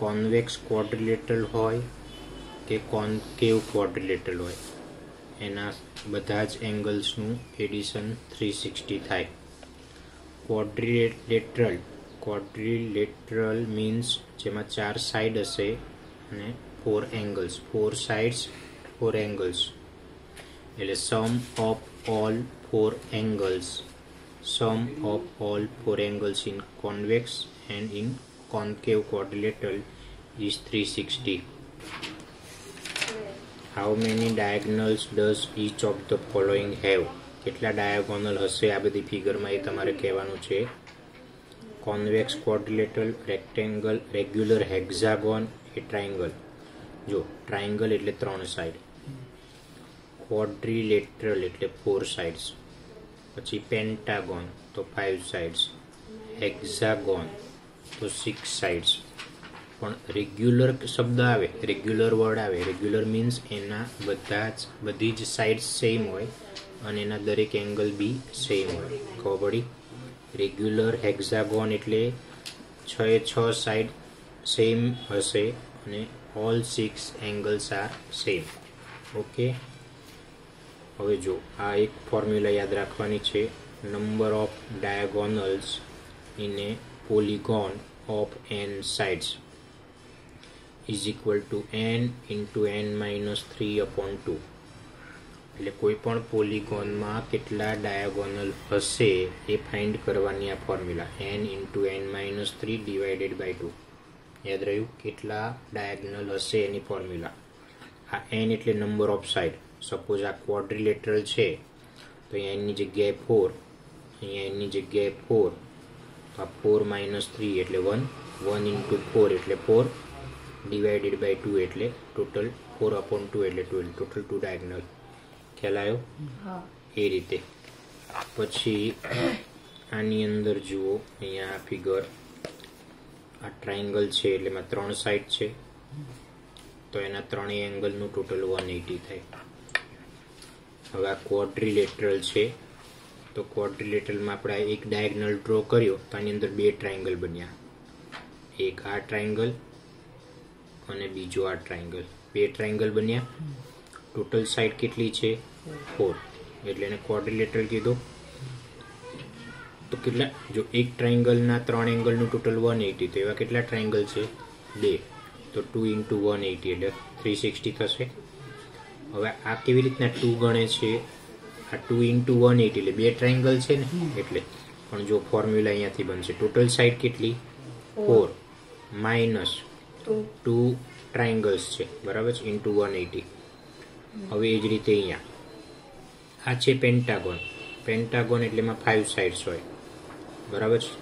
Convex ક્વોડ્રિલેટરલ હોય કે કોન્કેવ ક્વોડ્રિલેટરલ હોય, એના બધા જ એંગલ્સનું એડિશન 360 થાય. ક્વોડ્રિલેટરલ મીન્સ જેમાં 4 સાઈડ હશે અને 4 એંગલ્સ, 4 સાઇડ્સ 4 એંગલ્સ, એટલે sum of all 4 angles, sum of all 4 angles in convex and in concave quadrilateral is 360. How many diagonals does each of the following have? કેટલા ડાયાગોનલ હશે આ બધી ફિગરમાં એ તમારે કહેવાનું છે. કોન્વેક્સ ક્વોડ્રિલેટરલ, રેક્ટેંગલ, રેગ્યુલર, હેક્ઝાગોન એ triangle. જો triangle એટલે 3 side, ક્વોડ્રિલેટરલ એટલે 4 સાઇડ્સ, પછી પેન્ટાગોન તો 5 સાઇડ્સ, હેક્ઝાગોન તો 6 સાઇડ્સ. પણ રેગ્યુલર શબ્દ આવે, રેગ્યુલર વર્ડ આવે, રેગ્યુલર મીન્સ એના બધી જ સાઇડ્સ સેમ હોય અને એના દરેક એંગલ બી સેમ હોય. ખબર પડી? રેગ્યુલર હેક્ઝાગોન એટલે 6 સાઇડ સેમ હશે અને all 6 angles are same. Okay, હવે જો આ એક ફોર્મ્યુલા યાદ રાખવાની છે. Number of diagonals in a polygon of n sides is equal to n into n minus 3/2. એટલે કોઈ પણ પોલીગોનમાં કેટલા ડાયાગોનલ હશે એ ફાઇન્ડ કરવાની આ formula, n into n minus 3 divided by 2. યાદ રહ્યું? કેટલા ડાયાગોનલ હશે એની ફોર્મ્યુલા. આ n એટલે નંબર ઓફ સાઇડ. સપોઝ આ ક્વોડ્રિલેટરલ છે તો અહીંયા એની જગ્યાએ 4, અહીંયા એની જગ્યાએ 4, તો આ 4 માઇનસ 3 એટલે 1, 1 ઇન્ટુ 4 એટલે 4, ડિવાઇડેડ બાય 2 એટલે ટોટલ 4/2 એટલે 12, ટોટલ 2 ડાયગોનલ. ખ્યાલ આવ્યો? એ રીતે. પછી આની અંદર જુઓ, અહીંયા આ ફિગર, આ ટ્રાયંગલ છે એટલે એમાં 3 સાઈડ છે તો એના 3 એંગલનું ટોટલ 180 થાય. હવે આ ક્વોડ્રિલેટરલ છે તો ક્વોડ્રિલેટરલમાં આપણે એક ડાયગોનલ ડ્રો કર્યો તો આની અંદર 2 ટ્રાયંગલ બન્યા, એક આ ટ્રાયંગલ અને બીજો આ ટ્રાયંગલ. 2 ટ્રાયંગલ બન્યા. ટોટલ સાઈડ કેટલી છે? 4, એટલે એને ક્વોડ્રિલેટરલ કીધું. તો કેટલા, જો એક ટ્રાયંગલના 3 એંગલનું ટોટલ 180, તો એવા કેટલા ટ્રાયંગલ છે? 2, તો 2 ઇન્ટુ 180 એટલે 360 થશે. હવે આ કેવી રીતના 2 ગણે છે? આ 2 ઇન્ટુ 180 એટલે 2 ટ્રાયંગલ છે ને એટલે. પણ જો ફોર્મ્યુલા અહીંયાથી બનશે, ટોટલ સાઈડ કેટલી? 4 માઇનસ 2 ટ્રાયંગલ્સ છે, બરાબર છે, ઇન્ટુ 180. હવે એ જ રીતે અહીંયા આ છે પેન્ટાગોન. પેન્ટાગોન એટલે એમાં 5 સાઇડ્સ હોય, બરાબર છે,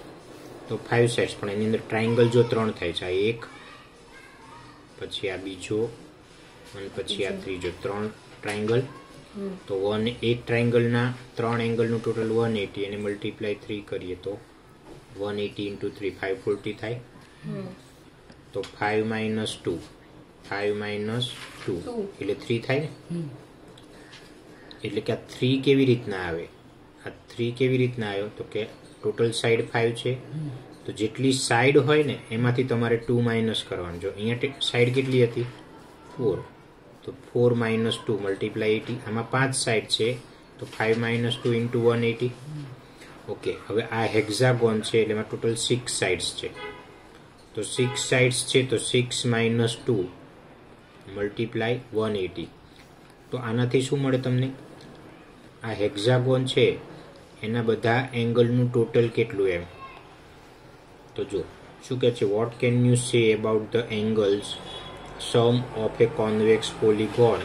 તો 5 સાઇડ્સ, પણ એની અંદર ટ્રાયંગલ જો 3 થાય છે, આ એક, પછી આ બીજો અને પછી આ ત્રીજો, 3 ટ્રાયંગલ. તો એક ટ્રાયંગલના 3 એંગલનું ટોટલ 180 અને મલ્ટીપ્લાય 3 કરીએ તો 180 ઇન્ટુ 3 540 થાય. તો 5 માઇનસ 2 એટલે 3 થાય ને. એટલે કે આ 3 કેવી રીતના આવે? આ 3 કેવી રીતના આવ્યો? તો કે ટોટલ સાઈડ 5 છે તો જેટલી સાઈડ હોય ને એમાંથી તમારે 2 માઇનસ કરવાનું. જો અહીંયા સાઈડ કેટલી હતી? 4, તો 4 માઇનસ 2 મલ્ટીપ્લાય 80. આમાં 5 સાઈડ છે તો 5 માઇનસ 2 ઇન્ટુ 180. ઓકે, હવે આ હેક્ઝાગોન છે એટલે એમાં ટોટલ 6 સાઈડ્સ છે, તો 6 સાઈડ્સ છે તો 6 માઇનસ 2 મલ્ટીપ્લાય 180. તો આનાથી શું મળે તમને? આ હેક્ઝાગોન છે એના બધા એંગલનું ટોટલ કેટલું એમ. તો જો શું કહે છે, what can you say about the angles sum of a convex polygon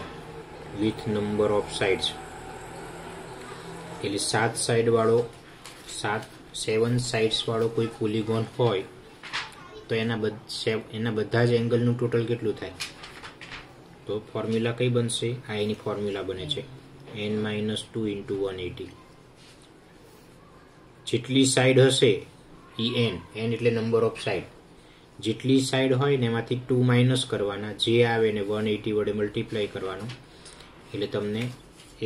with number of sides. એટલે 7 સાઈડ વાળો 7 સાઇડ્સ વાળો કોઈ પોલીગોન હોય તો એના બધા જ એંગલનું ટોટલ કેટલું થાય? તો ફોર્મ્યુલા કઈ બનશે? આ એની ફોર્મ્યુલા બને છે n માઇનસ 2 ઇન્ટુ 180. જેટલી સાઈડ હશે એ n એટલે નંબર ઓફ સાઈડ, જેટલી સાઈડ હોય ને એમાંથી 2 માઇનસ કરવાના, જે આવે ને 180 વડે મલ્ટીપ્લાય કરવાનું, એટલે તમને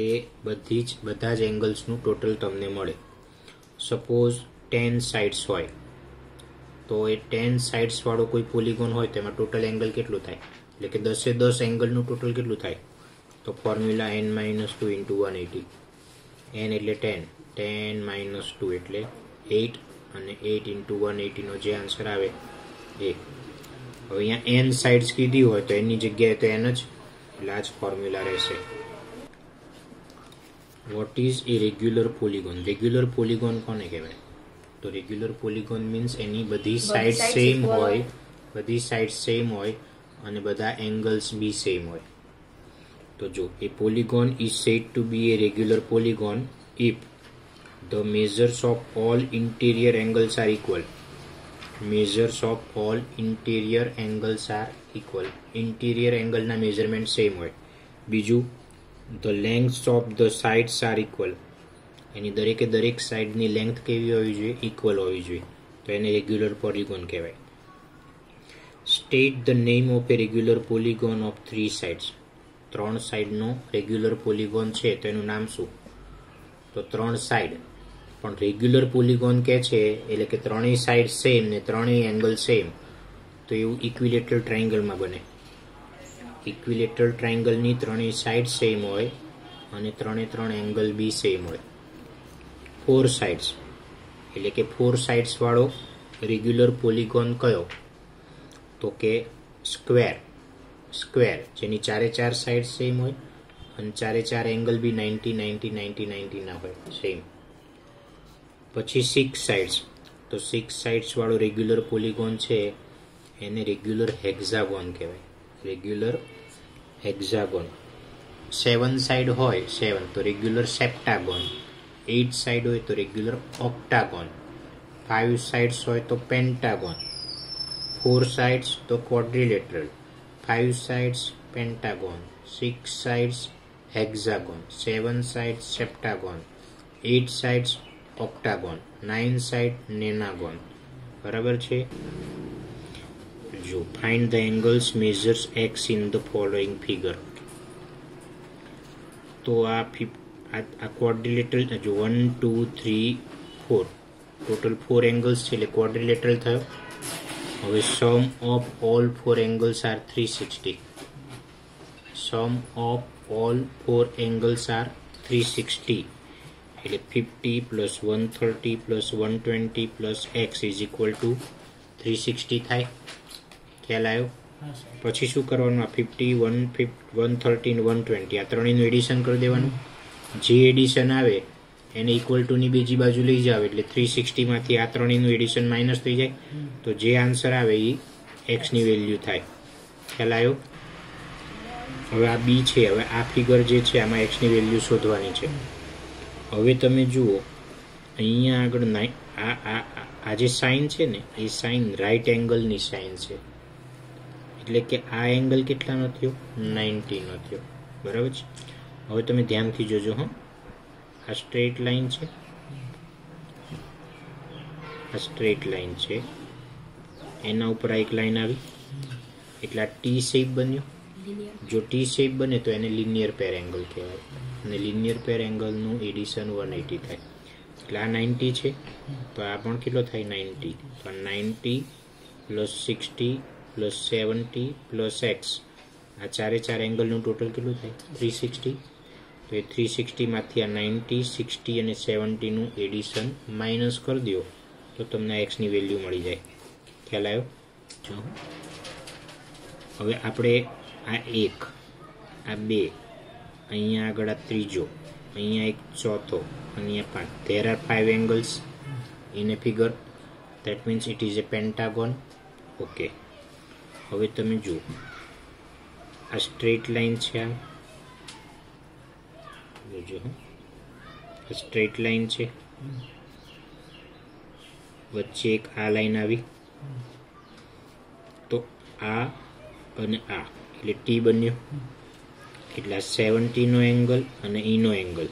એ બધા જ એંગલ્સનું ટોટલ તમને મળે. સપોઝ 10 સાઇડ્સ હોય તો એ 10 સાઇડ્સ વાળો કોઈ પોલીગોન હોય તો એમાં ટોટલ એંગલ કેટલું થાય, એટલે કે 10 એ 10 એંગલનું ટોટલ કેટલું થાય, તો ફોર્મ્યુલા n-2 ઇન્ટુ 180, n એટલે 10, 10 - 2 એટલે 8, અને 8 ઇન્ટુ 180 નો જે આન્સર આવે એ. હવે અહીંયા n સાઇડ્સ કીધી હોય તો એની જગ્યાએ તો n જ, એટલે આ જ ફોર્મ્યુલા રહેશે. What is A regular polygon? Regular polygon કોને કહેવાય? તો રેગ્યુલર પોલીગોન મીન્સ એની બધી સાઇડ સેમ હોય, બધી સાઇડ સેમ હોય અને બધા એંગલ્સ બી સેમ હોય. તો જો a polygon is said to be a regular polygon if the measures of all interior angles are equal. Measures of all interior angles are equal. Interior angle ના measurement same હોય. બીજું, the lengths of the sides are equal. એની દરેક સાઇડની length કેવી હોવી જોઈએ? Equal હોવી જોઈએ. તો એને રેગ્યુલર પોલીગોન કહેવાય. State the name of a regular polygon of 3 sides. 3 સાઇડનો રેગ્યુલર પોલીગોન છે તો એનું નામ શું? તો 3 સાઇડ, પણ રેગ્યુલર પોલીગોન કે છે એટલે કે ત્રણેય સાઇડ સેમ ને ત્રણેય એંગલ સેમ, તો એવું ઇક્વિલેટરલ ટ્રાયંગલમાં બને. ઇક્વિલેટરલ ટ્રાયંગલની ત્રણેય સાઇડ સેમ હોય અને 3 એંગલ બી સેમ હોય. 4 સાઇડ્સ એટલે કે 4 સાઇડ્સ વાળો રેગ્યુલર પોલીગોન કયો? તો કે સ્ક્વેર, જેની 4 સાઇડ સેમ હોય અને 4 એંગલ બી 90, 90, 90, 90 ના હોય, સેમ. પછી 6 સાઇડ્સ, તો 6 સાઇડ્સ વાળો રેગ્યુલર પોલીગોન છે એને રેગ્યુલર હેક્ઝાગોન કહેવાય. Regular hexagon. 7 સાઇડ હોય 7 તો રેગ્યુલર સેપ્ટાગોન. 8 સાઇડ હોય તો રેગ્યુલર ઓક્ટાગોન. 5 સાઇડ્સ હોય તો પેન્ટાગોન. 4 સાઇડ્સ તો quadrilateral. 5 sides pentagon. 6 sides hexagon. 7 sides septagon. 8 sides octagon. 9 side nonagon. બરાબર છે? જો find the angles measures x in the following figure. તો આ ક્વોડ્રિલેટરલ, જો 1 2 3 4 ટોટલ 4 એંગલ્સ છે એટલે ક્વોડ્રિલેટરલ થયો. હવે sum of all 4 angles are 360. Sum of all 4 angles are 360 એટલે 50 plus 130 plus 120 plus x is equal to 360 થાય. ખ્યાલ આવ્યો? પછી શું કરવાનું? આ 50, 130 ને 120 આ ત્રણેયનું એડિશન કરી દેવાનું. જે એડિશન આવે એને ઇક્વલ ટુની બીજી બાજુ લઈ જાવ એટલે 360 માંથી આ ત્રણેયનું એડિશન માઇનસ થઈ જાય, તો જે આન્સર આવે એ એક્સની વેલ્યુ થાય. ખ્યાલ આવ્યો? હવે આ બી છે. હવે આ ફિગર જે છે આમાં એક્સની વેલ્યુ શોધવાની છે. હવે તમે જુઓ અહીંયા આગળ આ જે સાઇન છે ને એ સાઇન રાઈટ એંગલની સાઇન છે, એટલે કે આ એંગલ કેટલાનો થયો? 90 નો થયો. બરાબર છે? હવે તમે ધ્યાનથી જોજો. આ સ્ટ્રેટ લાઈન છે, આ સ્ટ્રેટ લાઈન છે, એના ઉપર આ એક લાઈન આવી એટલે આ ટી શેપ બન્યો. જો ટી શેપ બને તો એને લિનિયર પેર એંગલ કહેવાય, અને લિનિયર પેર એંગલનું એડિશન 180 થાય. એટલે આ 90 છે તો આ પણ કેટલો થાય? 90. તો 90 પ્લસ 60 પ્લસ 70 પ્લસ એક્સ, આ 4 એંગલનું ટોટલ કેટલું થાય? 360. તો એ 360 માંથી આ 90, 60 અને 70નું એડિશન માઇનસ કરી દો તો તમને એક્સની વેલ્યુ મળી જાય. ખ્યાલ આવ્યો? હવે આપણે આ 1, આ 2, અહીંયા આગળ આ ત્રીજો, અહીંયા એક ચોથો, અહીંયા 5. There are 5 angles in a figure. That means it is a pentagon. Okay. હવે તમે જુઓ આ સ્ટ્રેટ લાઈન છે, આ સ્ટ્રેટ લાઈન છે, વચ્ચે એક આ લાઈન આવી, તો આ અને આ એટલે ટી બન્યો. એટલે આ 70નો એંગલ અને ઈનો એંગલ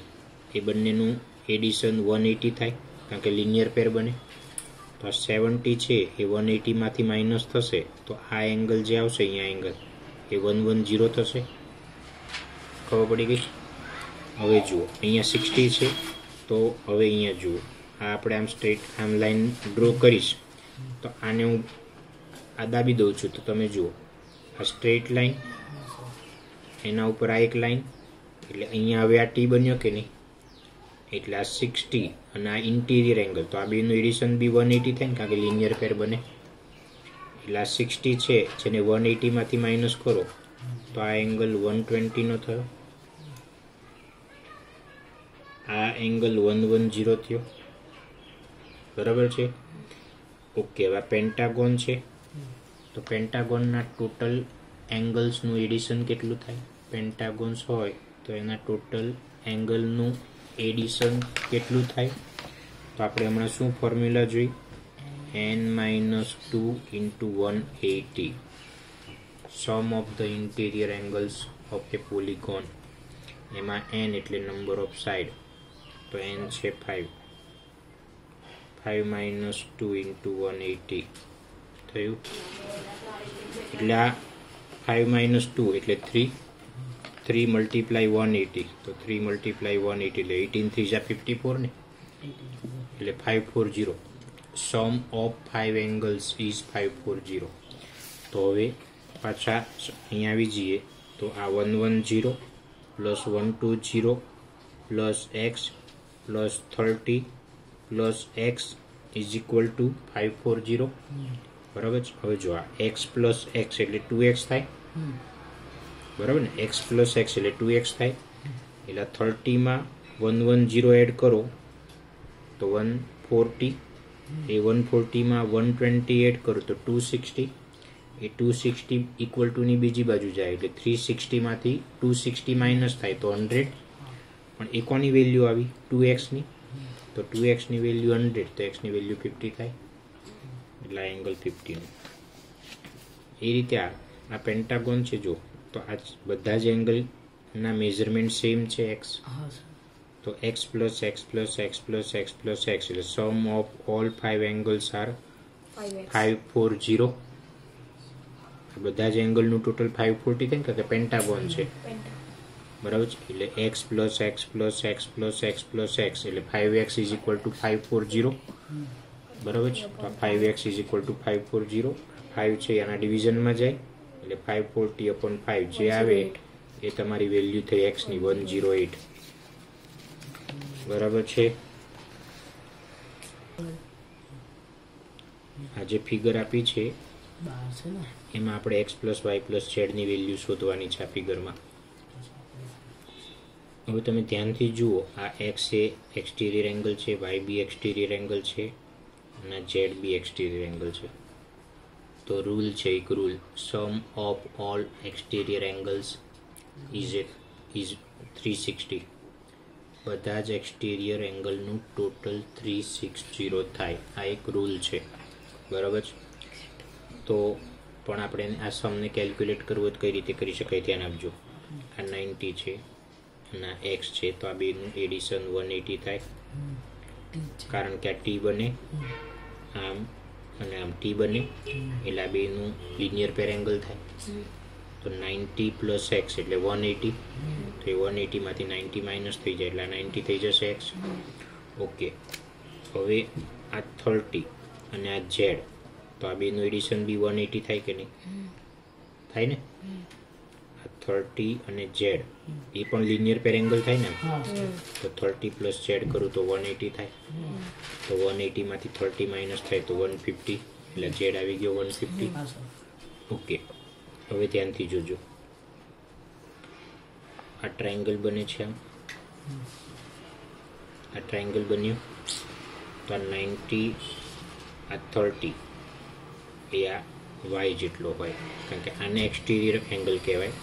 એ બંનેનું એડિશન 180 થાય, કારણ કે લિનિયર પેર બને. તો આ 70 છે એ 180 માંથી માઇનસ થશે તો આ એંગલ જે આવશે અહીંયા એંગલ એ 110 થશે. ખબર પડી ગઈ? હવે જુઓ અહીંયા 60 છે તો હવે અહીંયા જુઓ આ આપણે આમ સ્ટ્રેટ આમ લાઈન ડ્રો કરીશ તો આને હું આ દાબી દઉં છું તો તમે જુઓ આ સ્ટ્રેટ લાઈન, એના ઉપર આ એક લાઈન, એટલે અહીંયા હવે આ ટી બન્યો કે નહીં, એટલે આ 60 અને આ ઇન્ટિરિયર એંગલ, તો આ બેનું એડિશન બી 180 થાય ને, કારણ કે લિનિયર પેર બને. એટલે આ 60 છે જેને 180 માંથી માઇનસ કરો તો આ એંગલ 120 નો થયો, આ એંગલ 110 થયો, બરાબર છે. ઓકે, હવે પેન્ટાગોન છે તો પેન્ટાગોનના ટોટલ એંગલ્સનું એડિશન કેટલું થાય? પેન્ટાગોન્સ હોય તો એના ટોટલ એંગલનું એડિશન કેટલું થાય? તો આપણે હમણાં શું ફોર્મ્યુલા જોઈ? n-2 into 180 sum of the interior angles of a polygon. એમાં n એટલે નંબર ઓફ સાઇડ, તો n છે 5. 5 - 2 into 180 થયું. એટલે આ 5 - 2 એટલે 3. 3 × 180 તો 3 × 180 એટલે 18 3 જા 54 ને, એટલે 540. સમ ઓફ 5 એંગલ્સ ઇઝ 540. તો હવે પાછા અહીંયા આવી જઈએ તો આ 110 plus 120 plus x plus 30 plus x is equal two 540, બરાબર છે. હવે જો આ x પ્લસ x એટલે 2x થાય, બરાબર ને, x પ્લસ x એટલે 2x થાય, એટલે 30માં 110 એડ કરો તો 140, એ 140માં 120 એડ કરો તો 260, એ 260 ઇક્વલ ટુ ની બીજી બાજુ જાય એટલે 360માંથી 260 માઇનસ થાય તો 100, પણ એ કોની વેલ્યુ આવી? 2x ની, તો 2x ની વેલ્યુ 100 તો x ની વેલ્યુ 50 થાય, એટલે આ એંગલ 50 નું. એ રીતે આ પેન્ટાગોન છે જો, તો આ બધા જ એંગલના મેઝરમેન્ટ સેમ છે x, તો x plus x plus x plus x plus x એટલે sum of all 5 angles are 540. બધા જ એંગલનું ટોટલ 540 થાય ને, કારણ કે પેન્ટાગોન છે, બરાબર છે. એટલે x plus x plus x plus x plus x એટલે 5x ઇઝ ઇક્વલ ટુ 540, બરાબર છે. તો 5x ઇઝ ઇક્વલ ટુ 540, 5 છે એના ડિવિઝનમાં જાય એટલે 540/5 જે આવે એ તમારી વેલ્યુ થઈ x ની 108, બરાબર છે. આ જે ફિગર આપી છે એમાં આપણે x plus y plus z ની વેલ્યુ શોધવાની છે આ ફિગરમાં. હવે તમે ધ્યાનથી જુઓ, આ x એ એક્સટીરિયર એંગલ છે, y બી એક્સટીરિયર એંગલ છે અને z બી એક્સટીરિયર એંગલ છે. તો રૂલ છે એક rule, sum of all exterior angles is 360. બધા જ એક્સટીરિયર એંગલનું ટોટલ 360 થાય, આ એક રૂલ છે, બરાબર છે. તો પણ આપણે આ સમને કેલ્ક્યુલેટ કરવો તો કઈ રીતે કરી શકાય ધ્યાન આપજો. આ 90 છે અને આ x છે, તો આ બેનું એડિશન 180 થાય, કારણ કે આ t બને આમ અને આમ t બને એટલે આ બેનું લિનિયર પેર એંગલ થાય. તો 90 પ્લસ x એટલે 180, તો એ 180 માંથી 90 માઇનસ થઈ જાય એટલે આ 90 થઈ જશે x. ઓકે, હવે આ 30 અને આ z, તો આ બેનું એડિશન બી 180 થાય કે નહીં? થાય ને. આ 30 અને z એ પણ લિનિયર પેર એંગલ થાય ને, તો 30 પ્લસ z કરું તો 180 થાય, તો 180 માંથી 30 માઇનસ થાય તો 150, એટલે z આવી ગયો 150. ઓકે, હવે ધ્યાનથી જોજો, આ ટ્રાયંગલ બને છે, આ ટ્રાયંગલ બન્યું, તો આ 90 આ 30 એ આ y જેટલો હોય, કારણ કે આને એક્સટીરિયર એંગલ કહેવાય,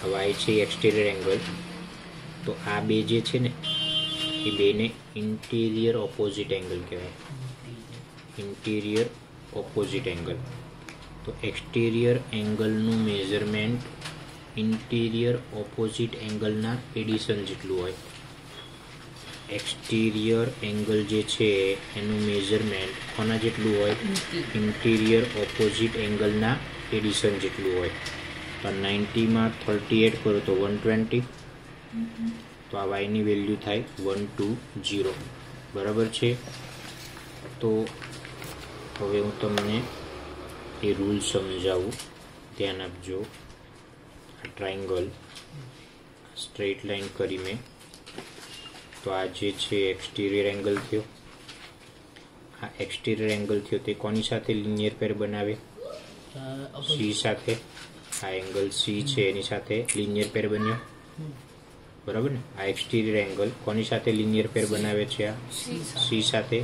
આ y છે એક્સટીરિયર એંગલ. તો આ બે જે છે ને એ બેને ઇન્ટિરિયર ઓપોઝિટ એંગલ કહેવાય, ઇન્ટિરિયર ઓપોઝિટ એંગલ. તો એક્સટીરિયર એંગલનું મેઝરમેન્ટ ઇન્ટિરિયર ઓપોઝિટ એંગલના એડિશન જેટલું હોય. એક્સટીરિયર એંગલ જે છે એનું મેઝરમેન્ટ કોના જેટલું હોય? ઇન્ટિરિયર ઓપોઝિટ એંગલના એડિશન જેટલું હોય. તો 90માં 30 એડ કરો તો 120, તો આ વાયની વેલ્યુ થાય 120, બરાબર છે. તો હવે હું તમને એ રૂલ સમજાવું, ધ્યાન આપજો. આ ટ્રાયંગલ સ્ટ્રેટ લાઈન કરી મેં, તો આ જે છે એક્સટીરિયર એંગલ થયો. આ એક્સટીરિયર એંગલ થયો તે કોની સાથે લિનિયર પેર બનાવે? સી સાથે. આ એંગલ સી છે એની સાથે લિનિયર પેર બન્યો, બરાબર ને? આ એક્સટીરિયર એંગલ કોની સાથે લિનિયર પેર બનાવે છે? આ સી સાથે.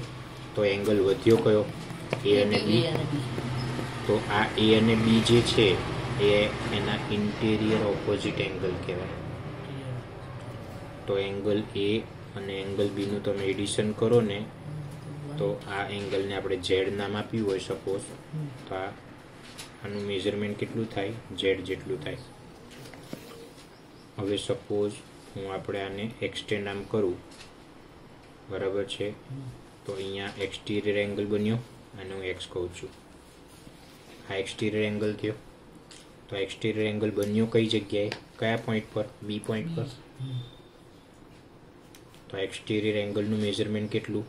તો એંગલ વધ્યો કયો? એ અને બી. તો આ એ અને બી જે છે એ એના ઇન્ટિરિયર ઓપોઝિટ એંગલ કહેવાય. તો એંગલ એ અને એંગલ બી નું તમે એડિશન કરો ને, તો આ એંગલને આપણે ઝેડ નામ આપ્યું હોય સપોઝ, તો આનું મેઝરમેન્ટ કેટલું થાય? ઝેડ જેટલું થાય. હવે સપોઝ હું આપણે આને એક્સટેન્ડ આમ કરું, બરાબર છે? તો અહીંયા એક્સટીરિયર એંગલ બન્યો, અને હું એક્સ કહું છું. આ એક્સટીરિયર એંગલ થયો. તો એક્સટીરિયર એંગલ બન્યો કઈ જગ્યાએ? કયા પોઈન્ટ પર? બી પોઈન્ટ પર. તો એક્સટીરિયર એંગલનું મેઝરમેન્ટ કેટલું?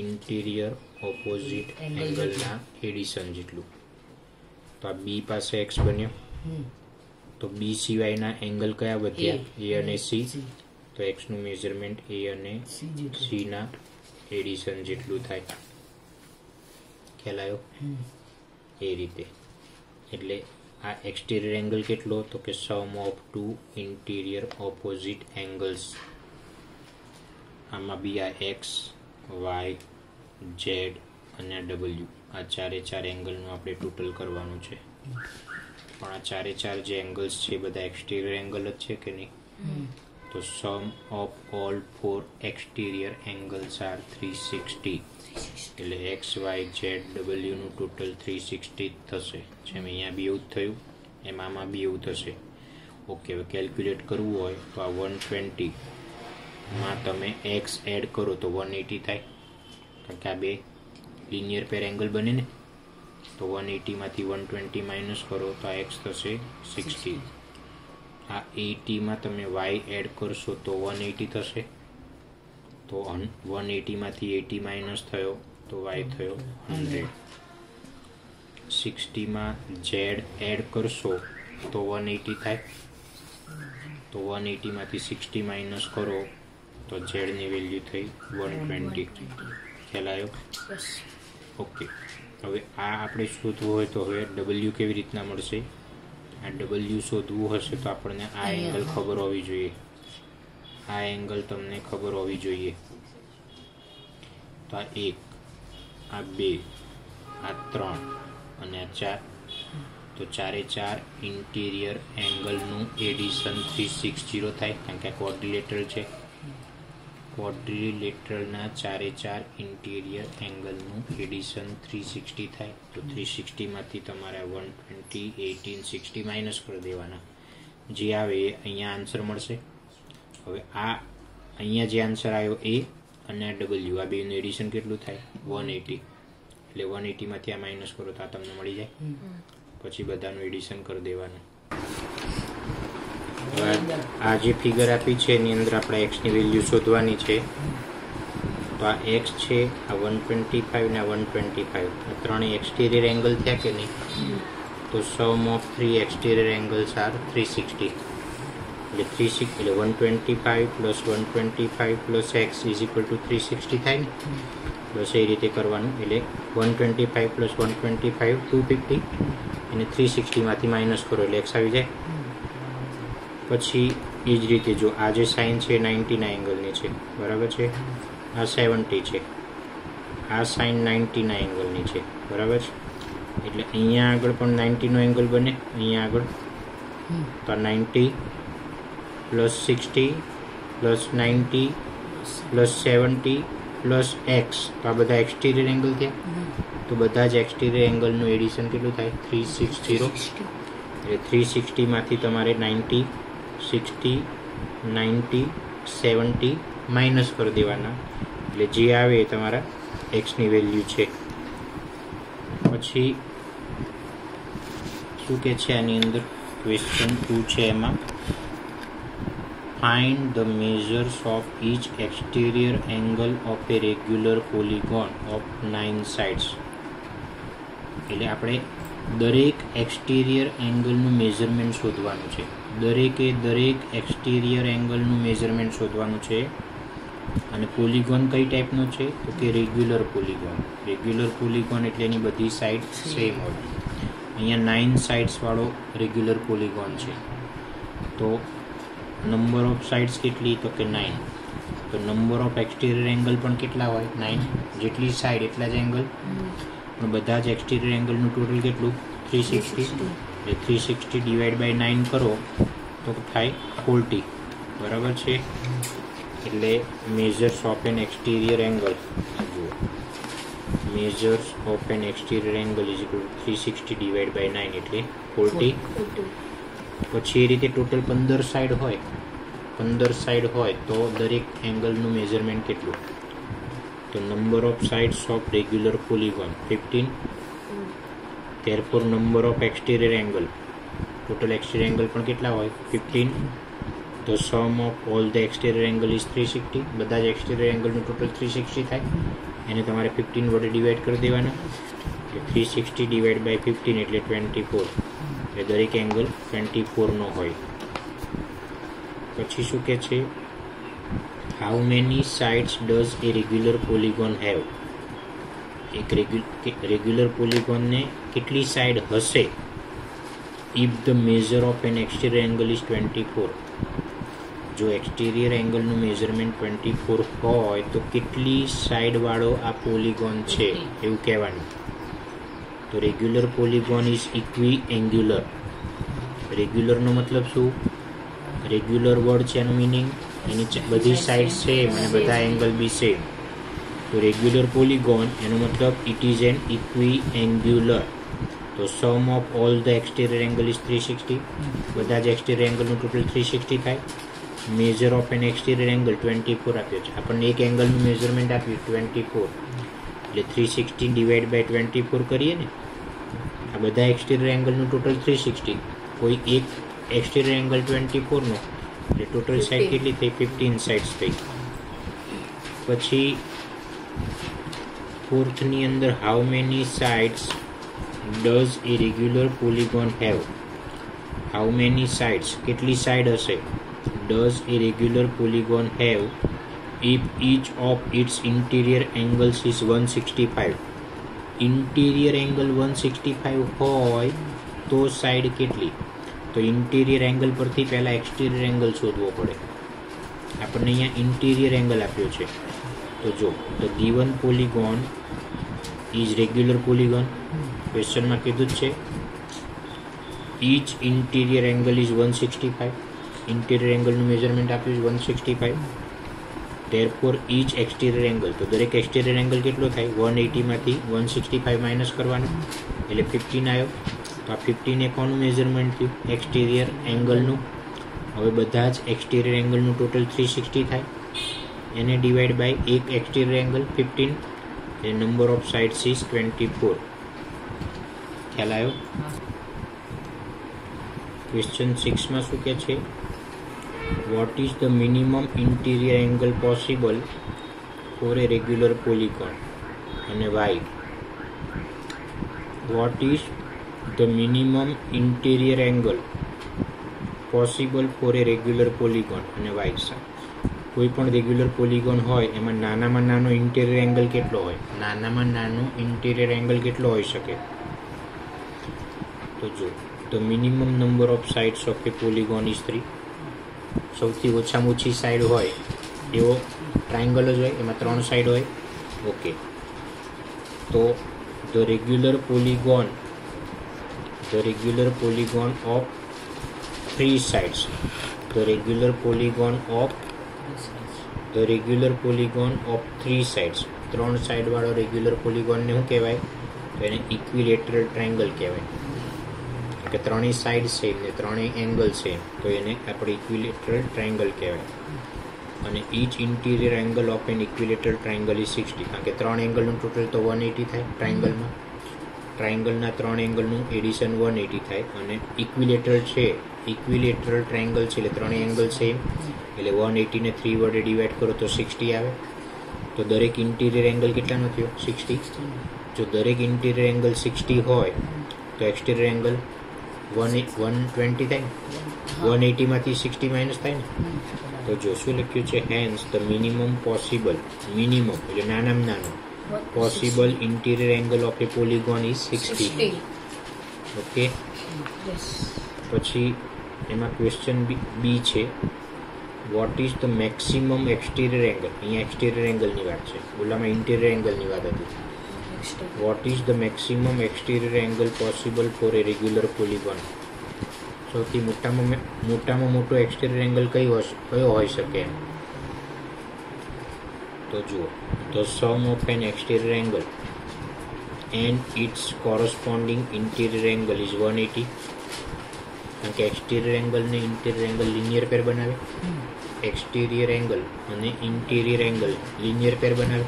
ઇન્ટિરિયર ઓપોઝિટ એંગલના એડિશન જેટલું. તો આ બી પાસે એક્સ બન્યો. તો બી સિવાયના એંગલ કયા વધ્યા? એ અને સી. તો એક્સનું મેઝરમેન્ટ એ અને સીના એડિશન જેટલું થાય. ખ્યાલ આવ્યો? એ રીતે. એટલે આ એક્સટીરિયર એંગલ કેટલો? તો કે sum of two interior opposite angles. આમાં બી આ એક્સ, વાય, ઝેડ અને ડબલ્યુ, આ ચારે ચાર એંગલનું આપણે ટોટલ કરવાનું છે. પણ આ ચારે ચાર જે એંગલ્સ છે એ બધા એક્સટીરિયર એંગલ જ છે કે નહીં? તો sum of all four exterior angles are 360. એટલે એક્સ, વાય, ઝેડ, ડબલ્યુનું ટોટલ 360 થશે. જેમ અહીંયા બી એવું થયું એમ આમાં બી એવું થશે. ઓકે, હવે કેલ્ક્યુલેટ કરવું હોય તો આ 120 માં તમે એક્સ એડ કરો તો 180 થાય, કારણ કે આ બે લિનિયર પેર એંગલ બને ને. તો 180 માંથી 120 માઇનસ કરો તો આ એક્સ થશે 60. આ 80 માં તમે વાય એડ કરશો તો 180 થશે. તો 180 માંથી 80 માઇનસ થયો તો વાય થયો 100. 60 માં ઝેડ એડ કરશો તો 180 થાય. તો 180 માંથી 60 માઇનસ કરો તો ઝેડની વેલ્યુ થઈ 120. ખ્યાલ આવ્યો? ઓકે, હવે આ આપણે શોધવું હોય તો હવે ડબલ્યુ કેવી રીતના મળશે? આ ડબલ્યુ શોધવું હશે તો આપણને આ એંગલ ખબર હોવી જોઈએ. આ એંગલ તમને ખબર હોવી જોઈએ. તો આ 1, આ 2, આ 3 અને આ 4. તો ચારે ચાર ઇન્ટિરિયર એંગલનું એડિશન 360 થાય, કારણ કે આ ક્વોડ્રિલેટરલ છે. ક્વોડ્રિલેટરલના ચારે ચાર ઇન્ટિરિયર એંગલનું એડિશન 360 થાય. તો 360 માંથી તમારે 120, 18, 60 માઇનસ કરી દેવાના. જે આવે એ અહીંયા આન્સર મળશે. હવે આ અહીંયા જે આન્સર આવ્યો એ અને આ ડબલ્યુ, આ બેનું એડિશન કેટલું થાય? 180. એટલે 180 માંથી આ માઇનસ કરો તો આ તમને મળી જાય. પછી બધાનું એડિશન કરી દેવાનું. આ જે ફિગર આપી છે એની અંદર આપણે એક્સની વેલ્યુ શોધવાની છે. તો આ એક્સ છે, આ 125 ને આ 125, આ ત્રણેય એક્સટીરિયર એંગલ થયા કે નહીં? તો sum of 3 exterior angles are 360. એટલે 360 એટલે 125 plus 125 plus x is equal to 360 થાય ને? બસ એ રીતે કરવાનું. એટલે 125 પ્લસ 125 250, અને 360 માંથી માઇનસ કરો એટલે એક્સ આવી જાય. પછી એ જ રીતે જો આ જે સાઇન છે 90 એંગલની છે, બરાબર છે? આ 70 છે, આ સાઇન 90 એંગલની છે, બરાબર છે? એટલે અહીંયા આગળ પણ 90 નો એંગલ બને. અહીંયા આગળ તો 90 plus 60 plus 90 plus 70 plus x, તો આ બધા એક્સટીરિયર એંગલ થયા. તો બધા જ એક્સટીરિયર એંગલનું એડિશન કેટલું થાય? 360. એટલે 360 માંથી તમારે 90, 60, 90, 70 માઇનસ કરી દેવાના. એટલે જે આવે એ તમારા એક્સની વેલ્યુ છે. પછી શું કે છે આની અંદર? ક્વેશ્ચન 2 છે, એમાં find the measures of each exterior angle of a regular polygon of 9 sides. એટલે આપણે દરેક એક્સટિરિયર એંગલનું મેઝરમેન્ટ શોધવાનું છે. દરેક એક્સટિરિયર એંગલનું મેઝરમેન્ટ શોધવાનું છે. અને પોલિગોન કઈ ટાઈપનો છે તો કે રેગ્યુલર પોલિગોન. રેગ્યુલર પોલિગોન એટલે એની બધી સાઇડ સેમ હોય. અહીંયા 9 સાઇડ્સવાળો રેગ્યુલર પોલિગોન છે. તો નંબર ઓફ સાઇડ્સ કેટલી તો કે 9. તો નંબર ઓફ એક્સટિરિયર એંગલ પણ કેટલા હોય 9. જેટલી સાઇડ એટલા જ એંગલ. પણ બધા જ એક્સટિરિયર એંગલનું ટોટલ કેટલું 360. એટલે 360 ડિવાઈડ બાય 9 કરો તો થાય 40. બરાબર છે. એટલે measures of an exterior angle જુઓ, measures of an exterior angle is equal 360 divide by 9 એટલે 40. પછી એ રીતે ટોટલ 15 સાઈડ હોય તો દરેક એંગલનું મેઝરમેન્ટ કેટલું તો number of sides of regular polygon 15. therefore number of exterior angle, total exterior angle પણ કેટલા હોય 15. તો sum of all the exterior angle is 360. બધા જ એક્સટિરિયર એંગલનું ટોટલ 360 થાય. એને તમારે 15 વડે ડિવાઈડ કરી દેવાના. એટલે 360 ડિવાઈડ બાય 15 એટલે 24. એટલે દરેક એંગલ 24નો હોય. પછી શું કે છે how many sides does a regular polygon have. એક રેગ્યુલર પોલિગોનને કેટલી સાઇડ હશે if the measure of an exterior angle is 24. જો એક્સટિરિયર એંગલનું મેઝરમેન્ટ 24 હોય તો કેટલી સાઇડવાળો આ પોલિગોન છે એવું કહેવાનું. તો રેગ્યુલર પોલિગોન ઇઝ ઇક્વી એંગ્યુલર. રેગ્યુલરનો મતલબ શું? રેગ્યુલર વર્ડ છે એનું મિનિંગ એની બધી સાઇડ સેમ અને બધા એંગલ બી સેમ. તો રેગ્યુલર પોલિગોન એનો મતલબ it is an equiangular. તો sum of all the exterior angle is 360. બધા જ એક્સટિરિયર એંગલનું ટોટલ 360 થાય. Measure of an exterior angle 24 આપ્યો છે. આપણને એક એંગલનું મેઝરમેન્ટ આપ્યું 24. એટલે 360 ડિવાઈડ બાય 24 કરીએ ને. આ બધા એક્સટિરિયર એંગલનું ટોટલ 360. કોઈ એક એક્સટિરિયર એંગલ 24નો એટલે ટોટલ સાઇડ કેટલી થઈ 15 સાઇડ્સ થઈ. પછી ફોર્થની અંદર how many sides does a regular polygon have. How many sides કેટલી સાઇડ હશે does a regular polygon have if each of its interior angles is 165. Interior angle 165 હોય તો સાઈડ કેટલી? તો ઇન્ટિરિયર એંગલ પરથી પહેલાં એક્સટિરિયર એંગલ શોધવો પડે. આપણને અહીંયા ઇન્ટિરિયર એંગલ આપ્યો છે. તો જો the given polygon is regular polygon. ક્વેશ્ચનમાં કીધું જ છે each interior angle is 165. Interior એંગલનું મેઝરમેન્ટ આપ્યું છે 165. therefore each exterior angle, તો દરેક એક્સટિરિયર એંગલ કેટલો થાય 180 માંથી 165 માઇનસ કરવાનો એટલે 15 આવ્યો. તો આ 15 એ કોનું મેઝરમેન્ટ થયું એક્સટિરિયર એંગલનું. હવે બધા જ એક્સટિરિયર એંગલનું ટોટલ 360 થાય. એને ડિવાઈડ બાય એક એક્સટિરિયર એંગલ 15 એટલે નંબર ઓફ સાઇડ્સ ઇઝ 24. ખ્યાલ આવ્યો? ક્વેશ્ચન 6માં શું કહે છે what is the minimum interior angle possible for a regular polygon and why? What is the minimum interior angle possible for a regular polygon and why? કોઈ પણ regular polygon હોય એમાં નાનામાં નાનો ઇન્ટિરિયર એંગલ કેટલો હોય? નાનામાં નાનો ઇન્ટિરિયર એંગલ કેટલો હોઈ શકે? તો જો the minimum number of sides of a polygon is 3. સૌથી ઓછામાં ઓછી સાઈડ હોય એવો ટ્રાયંગલ જ હોય, એમાં 3 સાઈડ હોય. ઓકે, તો the regular polygon of 3 sides, the regular polygon of 3 sides, 3 સાઈડવાળો રેગ્યુલર પોલિગોનને શું કહેવાય? તો એને ઇક્વિલેટરલ ટ્રાયંગલ કહેવાય. કે ત્રણેય સાઈડ સેમ ને ત્રણેય એંગલ સેમ, તો એને આપણે ઇક્વિલેટરલ ટ્રાયંગલ કહેવાય. અને each interior angle of an equilateral triangle is 60. કારણ કે 3 એંગલનું ટોટલ તો 180 થાય ટ્રાયંગલમાં. ટ્રાયંગલના 3 એંગલનું એડિશન 180 થાય. અને ઇક્વિલેટરલ ટ્રાયંગલ છે એટલે 3 એંગલ સેમ એટલે 180 ને 3 વડે ડિવાઈડ કરો તો 60 આવે. તો દરેક ઇન્ટિરિયર એંગલ કેટલાનો થયો 60. જો દરેક ઇન્ટિરિયર એંગલ 60 હોય તો એક્સટિરિયર એંગલ 120 થાય ને, 180 માંથી 60 માઇનસ થાય ને. તો જો શું લખ્યું છે, hence the minimum possible, minimum એટલે નાનામાં નાનો possible interior angle of a polygon is 60. Okay. પછી એમાં ક્વેશ્ચન બી છે, what is the maximum exterior angle. અહીંયા એક્સટિરિયર એંગલની વાત છે, ઓલામાં ઇન્ટિરિયર એંગલની વાત હતી. What is the maximum exterior angle possible for a regular polygon. સૌથી મોટામાં મોટો એક્સટિરિયર એંગલ કયો હોઈ શકે? તો જુઓ, the sum of an exterior angle and its corresponding interior angle is 180. કારણ કે એક્સટિરિયર એંગલ ને ઇન્ટિરિયર એંગલ લિનિયર પેર બનાવે, એક્સટિરિયર એંગલ અને ઇન્ટિરિયર એંગલ લિનિયર પેર બનાવે.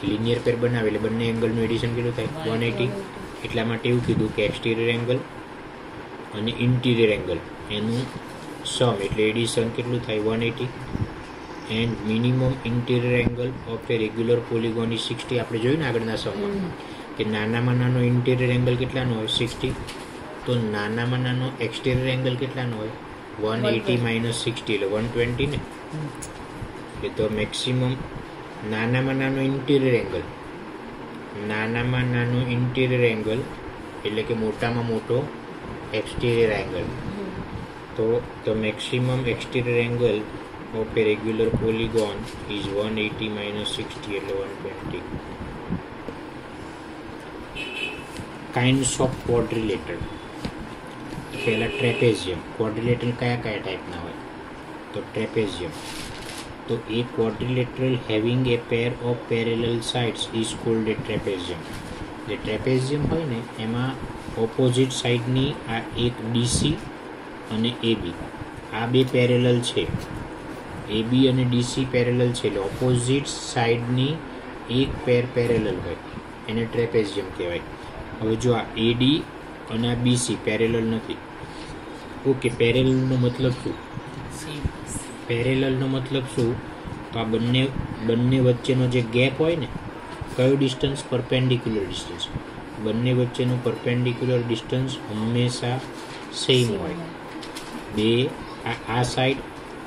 લિનિયર પેર બનાવે એટલે બંને એંગલનું એડિશન કેટલું થાય? 180. એટલા માટે એવું કીધું કે એક્સટિરિયર એંગલ અને ઇન્ટિરિયર એંગલ એનું સમ એટલે એડિશન કેટલું થાય? 180. And minimum interior angle of a regular polygon is 60. આપણે જોયું ને આગળના સમમાં કે નાનામાં નાનો ઇન્ટિરિયર એંગલ કેટલાનો હોય? 60. તો નાનામાં નાનો એક્સટિરિયર એંગલ કેટલાનો હોય? 180 માઇનસ 60 એટલે 120 ને. એટલે તો મેક્સિમમ નાનામાં નાનો ઇન્ટિરિયર એંગલ એટલે કે મોટામાં મોટો એક્સટિરિયર એંગલ. તો the maximum exterior angle of a regular polygon is 180 minus 60 એટલે 120. Kinds of quadrilateral. પહેલા ટ્રેપેઝિયમ. ક્વોડ્રિલેટરલ કયા ટાઈપના હોય? તો ટ્રેપેઝિયમ. તો a quadrilateral having a pair of parallel sides is called a trapezium. જે ટ્રેપેઝિયમ હોય ને એમાં ઓપોઝિટ સાઇડની આ એક ડીસી અને એબી આ બે પેરેલલ છે. એબી અને ડીસી પેરેલલ છે એટલે ઓપોઝિટ સાઇડની એક પેર પેરેલલ હોય એને ટ્રેપેઝિયમ કહેવાય. હવે જો આ એડી અને આ બીસી પેરેલલ નથી. ઓકે, પેરેલલનો મતલબ શું? પેરેલલનો મતલબ શું? તો આ બંને વચ્ચેનો જે ગેપ હોય ને, કયો ડિસ્ટન્સ? Perpendicular distance. બંને વચ્ચેનું પરપેન્ડિક્યુલર ડિસ્ટન્સ હંમેશા સેમ હોય. બે આ સાઈડ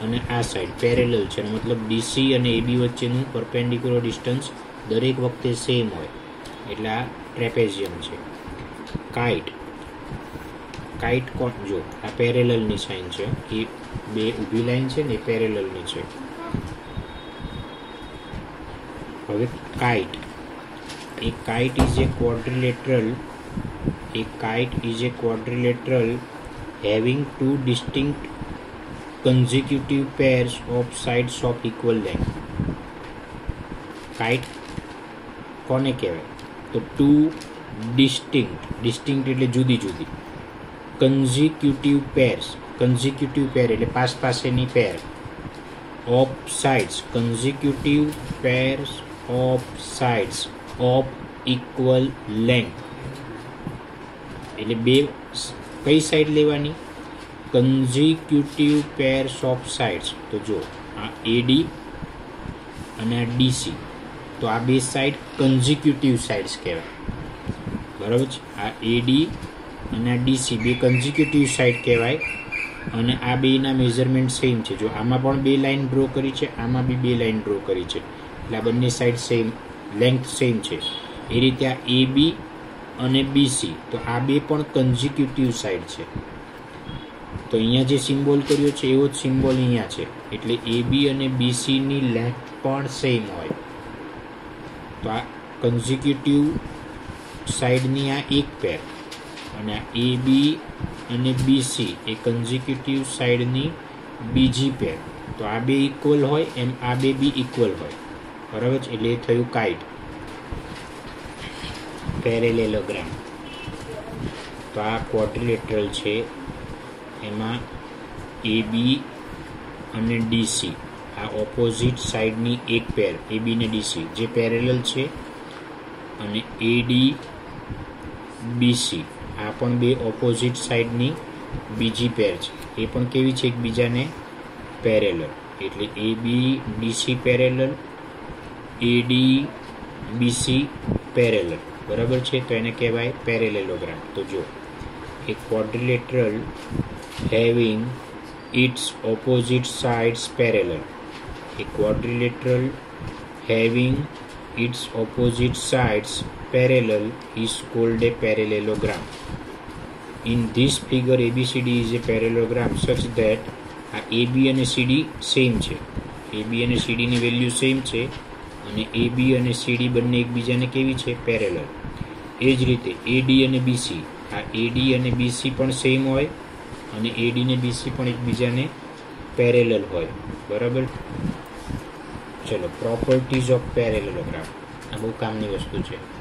અને આ સાઈડ પેરેલલ છે, મતલબ ડીસી અને એબી વચ્ચેનું પરપેન્ડિક્યુલર ડિસ્ટન્સ દરેક વખતે સેમ હોય એટલે આ ટ્રેપેઝિયમ છે. કાઇટ. કાઇટ જો આ પેરેલલની સાઇન છે, એ બે ઊભી લાઈન છે ને એ પેરેલલની છે. હવે kite is a quadrilateral having two distinct consecutive pairs of sides of equal length. Kite કોને કહેવાય? તો ટુ ડિસ્ટિંક્ટ એટલે જુદી જુદી, કન્ઝિક્યુટિવ પેર એટલે પાસેની pair, of sides consecutive pairs of sides of equal length. એટલે બે કઈ સાઈડ લેવાની? Consecutive pairs of sides. તો જો આ એડી અને આ ડીસી, તો આ બે સાઈડ કન્ઝિક્યુટિવ સાઇડ્સ કહેવાય. બરાબર છે? આ એડી અને આ ડીસી બે કન્ઝિક્યુટિવ સાઇડ કહેવાય અને આ બેના મેઝરમેન્ટ સેમ છે. જો આમાં પણ બે લાઈન ડ્રો કરી છે, આમાં બી બે લાઈન ડ્રો કરી છે એટલે આ બંને સાઈડ સેમ, લેન્થ સેમ છે. એ રીતે આ એબી અને બીસી, તો આ બે પણ કન્ઝિક્યુટિવ સાઈડ છે. તો અહીંયા જે સિમ્બોલ કર્યો છે એવો જ સિમ્બોલ અહીંયા છે એટલે એબી અને બીસીની લેન્થ પણ સેમ હોય. તો આ કન્ઝિક્યુટિવ સાઈડની આ એક પેર અને આ એબી અને બીસી એ કન્ઝિક્યુટિવ સાઈડની બીજી પેર. તો આ બે ઇક્વલ હોય એમ આ બે બી ઇક્વલ હોય. બરાબર છે? એટલે એ થયું કાઇટ. પેરેલેલોગ્રામ. તો આ ક્વોડ્રિલેટરલ છે, એમાં એબી અને ડીસી આ ઓપોઝિટ સાઈડની એક પેર, એબી ને ડીસી જે પેરેલલ છે, અને એડી બીસી આ પણ બે ઓપોઝિટ સાઈડની બીજી પેર છે, એ પણ કેવી છે? એકબીજાને પેરેલલ. એટલે AB DC parallel, AD BC parallel. બરાબર છે, તો એને કહેવાય પેરેલેલોગ્રામ. તો જો a quadrilateral having its opposite sides parallel, a quadrilateral having its opposite sides parallel is called a parallelogram. In this figure ABCD is a parallelogram such that આ AB અને CD same છે, AB અને CD ની value same છે અને AB અને CD બંને એકબીજાને કેવી છે? પેરેલલ. એ જ રીતે AD અને BC, આ AD અને BC પણ સેમ હોય અને AD ને BC પણ એકબીજાને પેરેલલ હોય. બરાબર. ચલો, પ્રોપર્ટીઝ ઓફ પેરેલેલોગ્રામ, આ બહુ કામની વસ્તુ છે.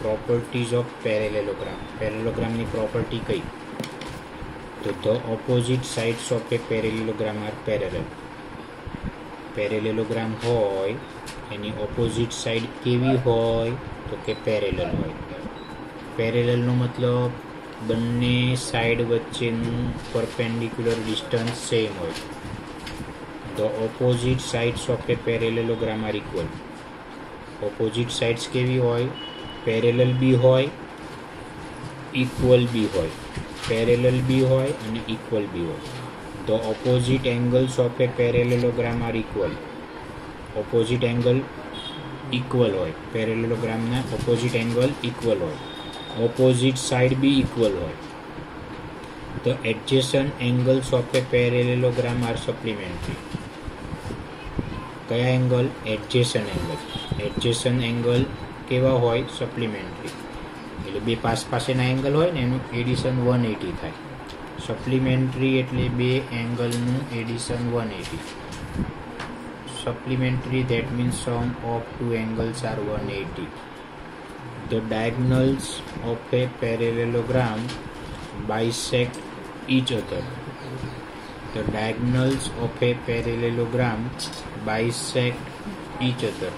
Properties of parallelogram. પેરેલેલોગ્રામની પ્રોપર્ટી કઈ? તો the opposite sides of a parallelogram are parallel. Parallelogram હોય એની ઓપોઝિટ સાઇડ કેવી હોય? તો કે પેરેલલ હોય. પેરેલલનો મતલબ બંને સાઇડ વચ્ચેનું પરપેન્ડિક્યુલર ડિસ્ટન્સ સેમ હોય. The opposite sides of a parallelogram are equal. Opposite sides કેવી હોય? પેરેલલ બી હોય, ઇક્વલ બી હોય. પેરેલલ બી હોય અને ઇક્વલ બી હોય. The opposite angles of a parallelogram are equal. Opposite angle equal હોય, પેરેલેલોગ્રામના ઓપોઝિટ એંગલ ઇક્વલ હોય. ઓપોઝિટ સાઇડ બી ઇક્વલ હોય. The adjacent angles of a parallelogram are supplementary. કયા એંગલ? Adjacent angle. એડજેસન્ટ એંગલ કેવા હોય? સપ્લિમેન્ટરી. એટલે બે પાસેના એંગલ હોય ને એનું એડિશન 180 થાય. સપ્લિમેન્ટરી એટલે બે એંગલનું addition 180. Supplementary that means sum of two angles are 180. The diagonals of a parallelogram bisect each other. The diagonals of a parallelogram bisect each other.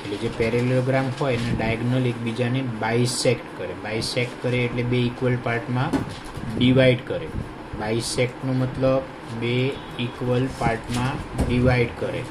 એટલે જે પેરેલેલોગ્રામ હોય એને ડાયગનલ એકબીજાને બાયસેક્ટ કરે. બાયસેક્ટ કરે એટલે બે ઇક્વલ પાર્ટમાં ડિવાઈડ કરે. બાયસેક્ટનો મતલબ બે ઇક્વલ પાર્ટમાં ડિવાઈડ કરે.